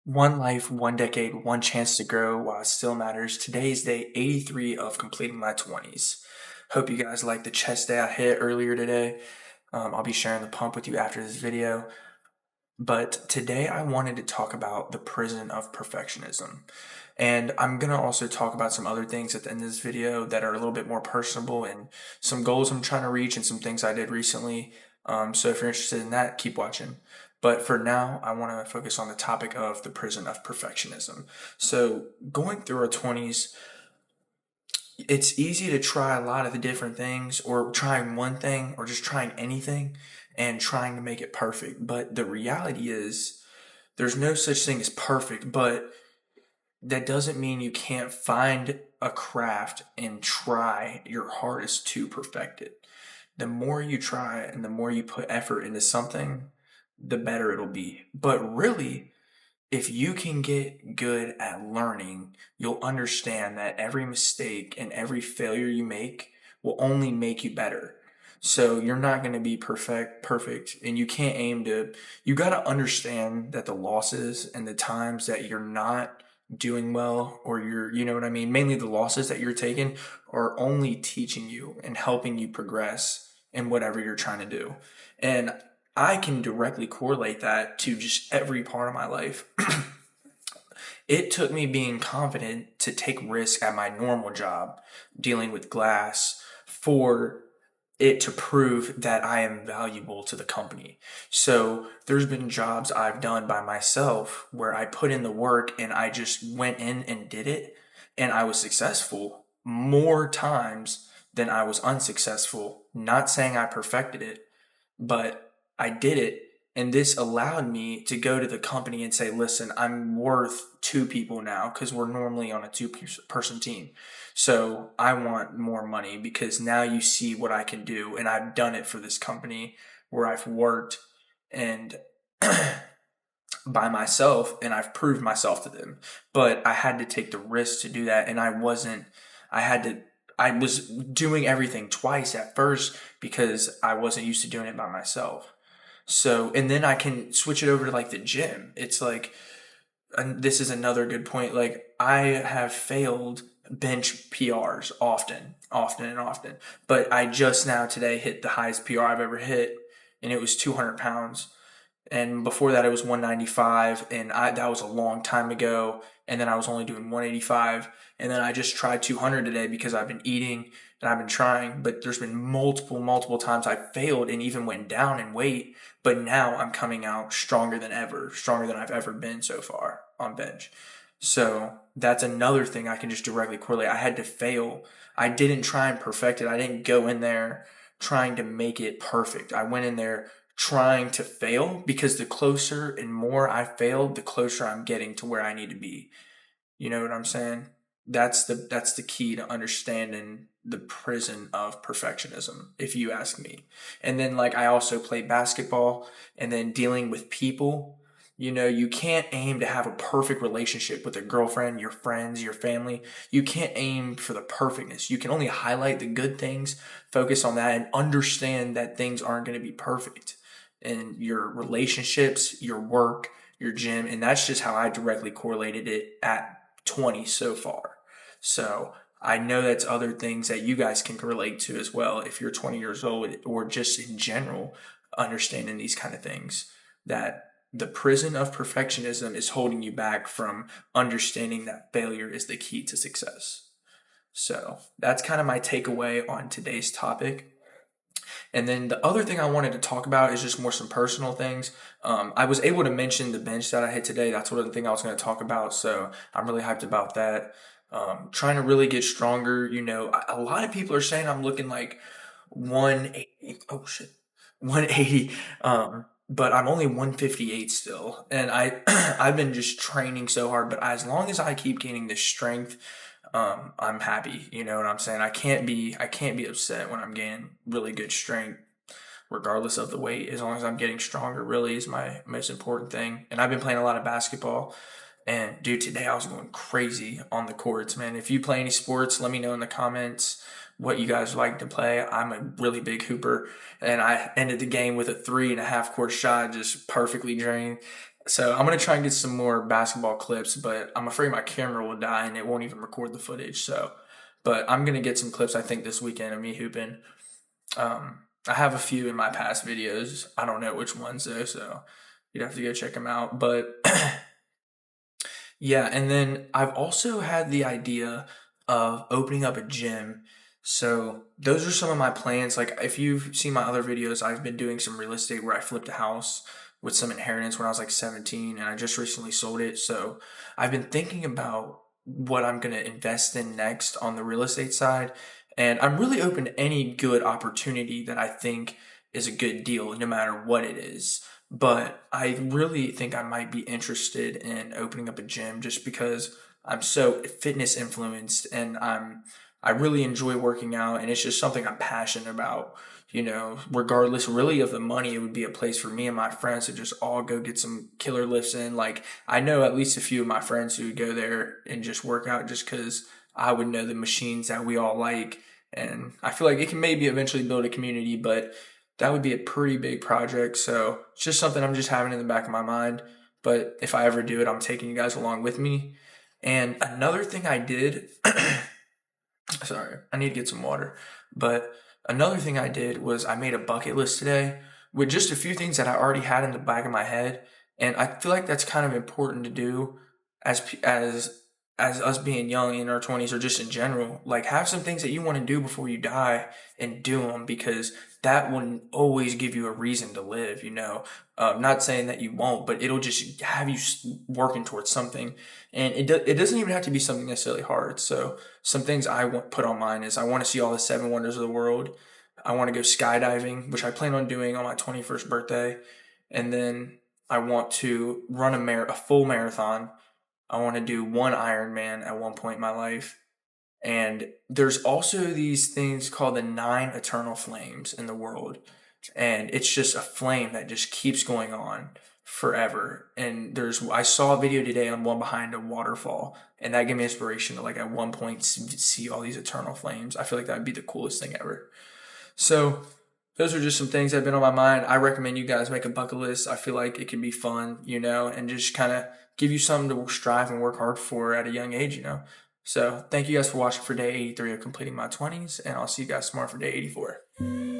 One life, one decade, one chance to grow while it still matters. Today is day 83 of completing my 20s. Hope you guys like the chest day I hit earlier today. I'll be sharing the pump with you after this video. But today I wanted to talk about the prison of perfectionism. And I'm going to also talk about some other things at the end of this video that are a little bit more personable and some goals I'm trying to reach and some things I did recently. So if you're interested in that, keep watching. But for now, I want to focus on the topic of the prison of perfectionism. So going through our 20s, it's easy to try a lot of the different things or trying one thing or just trying anything and trying to make it perfect. But the reality is there's no such thing as perfect, but that doesn't mean you can't find a craft and try your hardest to perfect it. The more you try and the more you put effort into something, the better it'll be. But really, if you can get good at learning, you'll understand that every mistake and every failure you make will only make you better. So you're not going to be perfect, and you can't aim to, you got to understand that the losses and the times that you're not doing well or you know what I mean? Mainly the losses that you're taking are only teaching you and helping you progress in whatever you're trying to do. And I can directly correlate that to just every part of my life. It took me being confident to take risks at my normal job, dealing with glass, for it to prove that I am valuable to the company. So there's been jobs I've done by myself where I put in the work and I just went in and did it, and I was successful more times than I was unsuccessful. Not saying I perfected it, but I did it. And this allowed me to go to the company and say, listen, I'm worth two people now because we're normally on a two-person team. So I want more money because now you see what I can do. And I've done it for this company where I've worked and by myself and I've proved myself to them. But I had to take the risk to do that. And I was doing everything twice at first because I wasn't used to doing it by myself. So, and then I can switch it over to like the gym. It's like, and this is another good point. Like, I have failed bench PRs often. But I just now today hit the highest PR I've ever hit, and it was 200 pounds. And before that, it was 195, and that was a long time ago. And then I was only doing 185, and then I just tried 200 today because I've been eating and I've been trying. But there's been multiple times I failed and even went down in weight. But now I'm coming out stronger than ever, stronger than I've ever been so far on bench. So that's another thing I can just directly correlate. I had to fail. I didn't try and perfect it. I didn't go in there trying to make it perfect. I went in there trying to fail because the closer and more I failed, the closer I'm getting to where I need to be. You know what I'm saying? That's the key to understanding the prison of perfectionism, if you ask me. And then like I also play basketball and then dealing with people. You know, you can't aim to have a perfect relationship with a girlfriend, your friends, your family. You can't aim for the perfectness. You can only highlight the good things, focus on that, and understand that things aren't going to be perfect in your relationships, your work, your gym. And that's just how I directly correlated it at 20 so far. So I know that's other things that you guys can relate to as well if you're 20 years old or just in general understanding these kind of things, that the prison of perfectionism is holding you back from understanding that failure is the key to success. So that's kind of my takeaway on today's topic. And then the other thing I wanted to talk about is just more some personal things. I was able to mention the bench that I hit today. That's one of the thing I was going to talk about. So I'm really hyped about that. Trying to really get stronger. You know, a lot of people are saying I'm looking like 180. Oh shit, 180. But I'm only 158 still, and I've been just training so hard. But as long as I keep gaining this strength, I'm happy. You know what I'm saying? I can't be upset when I'm gaining really good strength, regardless of the weight. As long as I'm getting stronger, really is my most important thing. And I've been playing a lot of basketball. And dude, today I was going crazy on the courts, man. If you play any sports, let me know in the comments what you guys like to play. I'm a really big hooper, and I ended the game with a 3.5 court shot, just perfectly drained. So I'm gonna try and get some more basketball clips, but I'm afraid my camera will die and it won't even record the footage. So, but I'm gonna get some clips I think this weekend of me hooping. I have a few in my past videos. I don't know which ones though, so you'd have to go check them out. But yeah, and then I've also had the idea of opening up a gym. So those are some of my plans. Like if you've seen my other videos, I've been doing some real estate where I flipped a house with some inheritance when I was like 17 and I just recently sold it. So I've been thinking about what I'm going to invest in next on the real estate side. And I'm really open to any good opportunity that I think is a good deal, no matter what it is. But I really think I might be interested in opening up a gym just because I'm so fitness influenced and I really enjoy working out and it's just something I'm passionate about. Regardless really of the money, it would be a place for me and my friends to just all go get some killer lifts in. Like I know at least a few of my friends who would go there and just work out just because I would know the machines that we all like. And I feel like it can maybe eventually build a community, but that would be a pretty big project. So it's just something I'm just having in the back of my mind. But if I ever do it, I'm taking you guys along with me. And another thing I did, sorry, I need to get some water. But another thing I did was I made a bucket list today with just a few things that I already had in the back of my head. And I feel like that's kind of important to do as us being young in our 20s or just in general. Like have some things that you want to do before you die and do them because that will always give you a reason to live. Not saying that you won't, but it'll just have you working towards something. And it doesn't even have to be something necessarily hard. So some things I want put on mine is I want to see all the seven wonders of the world. I want to go skydiving, which I plan on doing on my 21st birthday. And then I want to run a full marathon. I want to do one Ironman at one point in my life. And there's also these things called the nine eternal flames in the world. And it's just a flame that just keeps going on forever. And I saw a video today on one behind a waterfall, and that gave me inspiration to like at one point see all these eternal flames. I feel like that would be the coolest thing ever. So those are just some things that have been on my mind. I recommend you guys make a bucket list. I feel like it can be fun, and just kind of give you something to strive and work hard for at a young age. So thank you guys for watching for day 83 of completing my 20s, and I'll see you guys tomorrow for day 84.